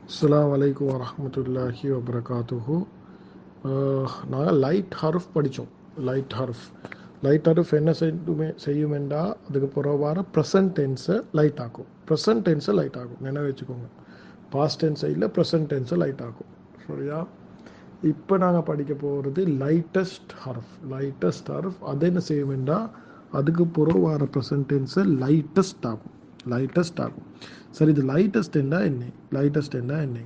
அஸ்ஸலாமு அலைக்கும் வரஹ்மத்துல்லாஹி வபரகாத்துஹு. நாங்கள் லைட் ஹர்ஃப் படித்தோம். லைட் ஹர்ஃப் என்ன செய்யுமெண்டா அதுக்கு புறவார ப்ரெசன்ட் டென்ஸை லைட் ஆக்கும். ப்ரெசன்ட் டென்ஸை லைட் ஆகும், நினைவு வச்சுக்கோங்க. பாஸ்ட் டென்ஸை இல்லை, ப்ரெசன்ட் டென்ஸை லைட் ஆக்கும். சரியா? இப்போ நாங்கள் படிக்க போகிறது லைட்டஸ்ட் ஹர்ஃப். அது என்ன செய்யுமெண்டா அதுக்கு புறவார ப்ரெசன்ட் டென்ஸை லைட்டஸ்ட் ஆகும். சரி, இது லைட்டஸ்ட் என்ன?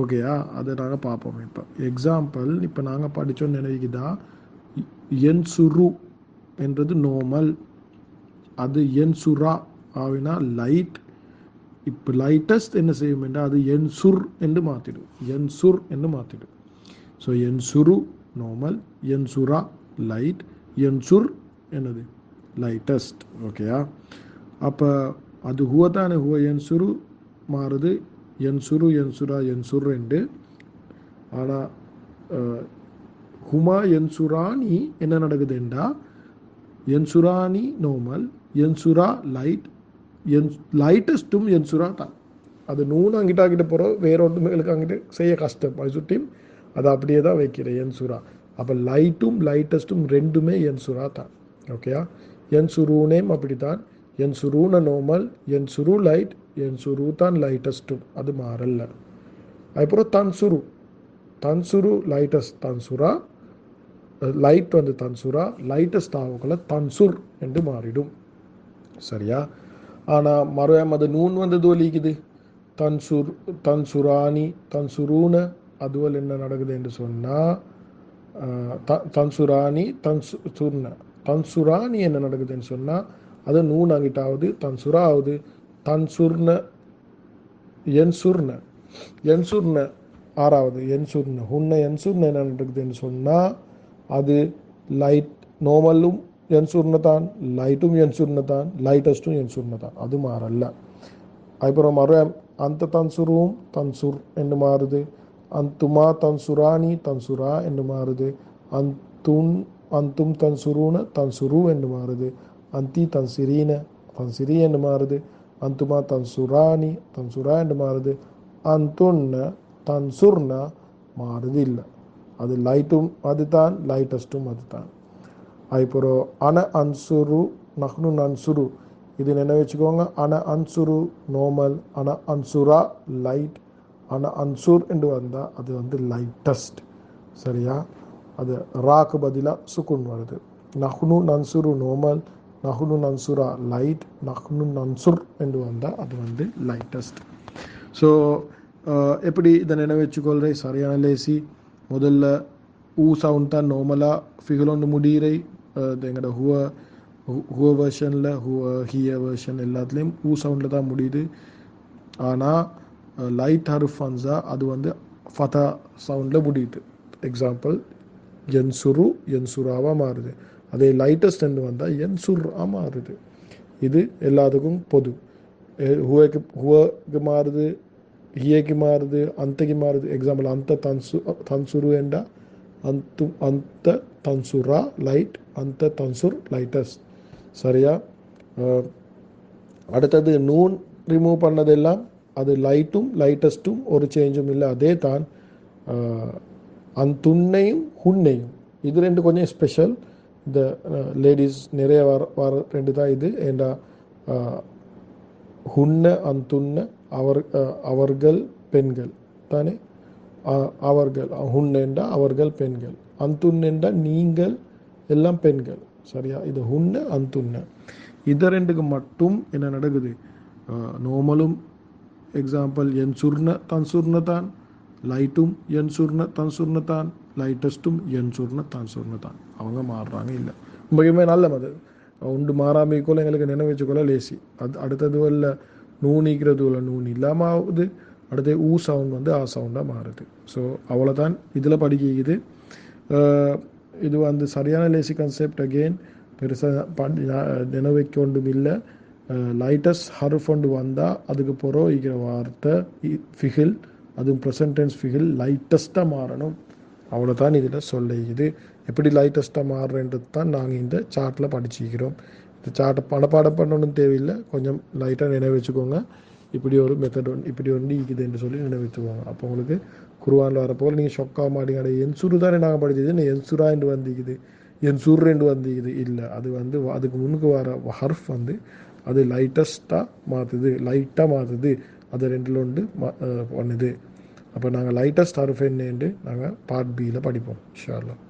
ஓகேயா? அதை நாங்கள் பார்ப்போம். இப்போ எக்ஸாம்பிள், இப்போ நாங்கள் படித்தோன்னு நினைக்குதா, என் சுரு என்றது நோமல், அது என் சுரா ஆவினா லைட். இப்போ லைட்டஸ்ட் என்ன செய்யுமெண்டா அது என் சுர் என்று மாற்றிடும். ஸோ என் சுரு நோமல், என் சுரா லைட், என் சுர் என்னது லைட்டஸ்ட். ஓகேயா? அப்போ அது ஹுவ தானே, ஹுவ என் சுரு மாறுது, என் சுர் ரெண்டு. ஆனால் ஹுமா என் சுரானி என்ன நடக்குதுண்டா, என் சுரானி நோமல், என் சுரா லைட், என் லைட்டஸ்ட்டும் என் சுரா தான். அது நூன் அங்கிட்ட போகிறோம், வேற ஒன்றுமே அங்கிட்டு செய்ய கஷ்டம். அது சுட்டியும் அதை அப்படியே தான் வைக்கிறேன், என் சுரா. அப்போ லைட்டும் லைட்டஸ்ட்டும் ரெண்டுமே என் சுரா தான். ஓகேயா? என் சுருனேம் அப்படி தான், என் சுருன நோமல், என் சுரு லைட், என் சுரு தான் லைட்டஸ்ட்டும், அது மாறல்ல. அதுக்கப்புறம் தன்சுரு லைட்டஸ்ட் தன்சுரா, லைட் வந்து தன்சுரா, லைட்டஸ்ட் ஆகக்குள்ள தன்சுர் என்று மாறிடும். சரியா? ஆனால் மறுபடியும் அது நூன் வந்து தோலிக்குது, தன்சுரானி தன்சுரூன, அதுவல் என்ன நடக்குது என்று சொன்னால் தன்சுரானி என்ன நடக்குதுன்னு சொன்னால் அது நூன் அங்கிட்டாவது தன்சுரா ஆகுது, தன்சுர்ன என்சுர்ன ஆறாவது என்சுர்ன என்ன நடக்குதுன்னு சொன்னால் அது லைட் நோமலும் என்சுர்ன தான், லைட்டும் என்சுர்ன தான், லைட்டஸ்ட்டும் என்சுர்ன தான், அது மாறல்ல. அதுக்கப்புறம் மறுபடியும் அந்த தன்சுரும் தன்சுர் என்று மாறுது, அந்துமா தன்சுரானி தன்சுரா என்று மாறுது, அந்தும் தன்சுருன தன்சுரு என்று மாறுது, அந்தி தன்சிரி என்று மாறுது, அந்துமா தன்சுரானி தன்சுரா என்று மாறுது, அந்துன்ன தன்சுர்ன மாறுது இல்லை. அது லைட்டும் அதுதான், லைட்டஸ்ட்டும் அதுதான். அதுக்கப்புறம் அன அன்சுரு நஹ்னு நன்சுரு, இது நினைவு வச்சுக்கோங்க. அன அன்சுரு நோமல், அன அன்சுரா லைட், அன அன்சுர் என்று வந்தால் அது வந்து லைட்டஸ்ட். சரியா? அது ராக்கு பதிலாக சுக்குன் வருது. நஹ்னு நன்சுரு நோமல், நஹ்னு நன்சுரா லைட், நஹ்னு நன்சுர் என்று வந்தால் அது வந்து லைட்டஸ்ட். ஸோ எப்படி இதை நினைவு வச்சுக்கொள்றே? சரியான லேசி. முதல்ல ஊ சவுண்ட் தான் நார்மலாக ஃபிகலொன்று முடிகிறை. எங்களோட ஹுவ வெர்ஷனில் ஹிய வெர்ஷன் எல்லாத்துலேயும் ஊ சவுண்டில் தான் முடியுது. ஆனால் லைட் ஹர்ஃப் ஃபன்ஸா அது வந்து ஃபதா சவுண்டில் முடியுது. எக்ஸாம்பிள், என்சுராவாக மாறுது. அதே லைட்டஸ்ட் என்று வந்தால் என்சுரா மாறுது. இது எல்லாத்துக்கும் பொது. ஹுவக்கு மாறுது, ஹியக்கு மாறுது, அந்தக்கு மாறுது. எக்ஸாம்பிள், அந்த தன்சுரு என்றா அந்த தன்சுரா லைட், அந்த தன்சுர் லைட்டஸ்ட். சரியா? அடுத்தது நூன் ரிமூவ் பண்ணதெல்லாம் அது லைட்டும் லைட்டஸ்ட்டும் ஒரு சேஞ்சும் இல்லை, அதே தான். அந்துன்னையும் ஹுன்னையும், இது ரெண்டு கொஞ்சம் ஸ்பெஷல். இந்த லேடிஸ் நிறைய வர ரெண்டு தான் இது. ஏண்டா ஹுன்ன அந்துன்ன அவர்கள் பெண்கள் தானே, அவர்கள் ஹுன்னெண்டா அவர்கள் பெண்கள், அந்துன்னெண்டா நீங்கள் எல்லாம் பெண்கள். சரியா? இது ஹுன்ன அந்துன்ன, இது ரெண்டுக்கு மட்டும் என்ன நடக்குது, நோமலும். எக்ஸாம்பிள், என்சுர்ன தன்சுர்ன தான், லைட்டும் என்சுர்ன தன்சுர்ன தான், லைட்டஸ்ட்டும் என்சுர்ன தன்சுர்ன தான். அவங்க மாறுறாங்க இல்லை. ரொம்பவுமே நல்ல அது உண்டு மாறாமைக்கோல எங்களுக்கு நினைவு வச்சுக்கொள்ள லேசி. அது அடுத்தது இல்லை நூனிக்கிறது இல்லை, நூன் இல்லாமல் ஆகுது. அடுத்து ஊ சவுண்ட் வந்து ஆ சவுண்டாக மாறுது. ஸோ அவ்வளோதான் இதில் படிக்குது. இது வந்து சரியான லேசி கான்செப்ட். அகெயின் பெருசாக நினைவு வைக்க ஒன்றும் இல்லை. லைட்டஸ்ட் ஹர்ஃப் ஒன்று வந்தால் அதுக்கு பிறகு இருக்கிற வார்த்தை ஃபிகில், அதுவும் ப்ரெசன்ட் டென்ஸ் ஃபிகில் லைட்டஸ்ட்டாக மாறணும். அவ்வளோதான் இதில் சொல்லிக்குது. எப்படி லைட்டஸ்ட்டாக மாறுறன்றது தான் நாங்கள் இந்த சார்ட்டில் படிச்சுக்கிறோம். இந்த சார்ட்டை பணப்பாடம் பண்ணணும்னு தேவையில்லை, கொஞ்சம் லைட்டாக நினைவு வச்சுக்கோங்க. இப்படி ஒரு மெத்தட் ஒன்று இப்படி ஒன்று இருக்குதுன்னு சொல்லி நினைவிச்சுவாங்க. அப்போ உங்களுக்கு குர்ஆனில் வரப்போல் நீங்கள் ஷொக்காக மாட்டீங்க. என்சூர் தானே நாங்கள் படித்தது, என்ன என்சூரா என்று வந்திக்குது, என்சூர் ரெண்டு வந்திக்குது. இல்லை, அது வந்து அதுக்கு முன்னுக்கு வர ஹர்ஃப் வந்து அது லைட்டஸ்ட்டாக மாற்றுது, லைட்டாக மாற்றுது. அது ரெண்டில் ஒன்று பண்ணுது. அப்போ நாங்கள் லைட்டஸ்ட் ஹர்ஃப் என்னன்னு நாங்கள் பார்ட் பியில் படிப்போம் இன்ஷா அல்லாஹ்.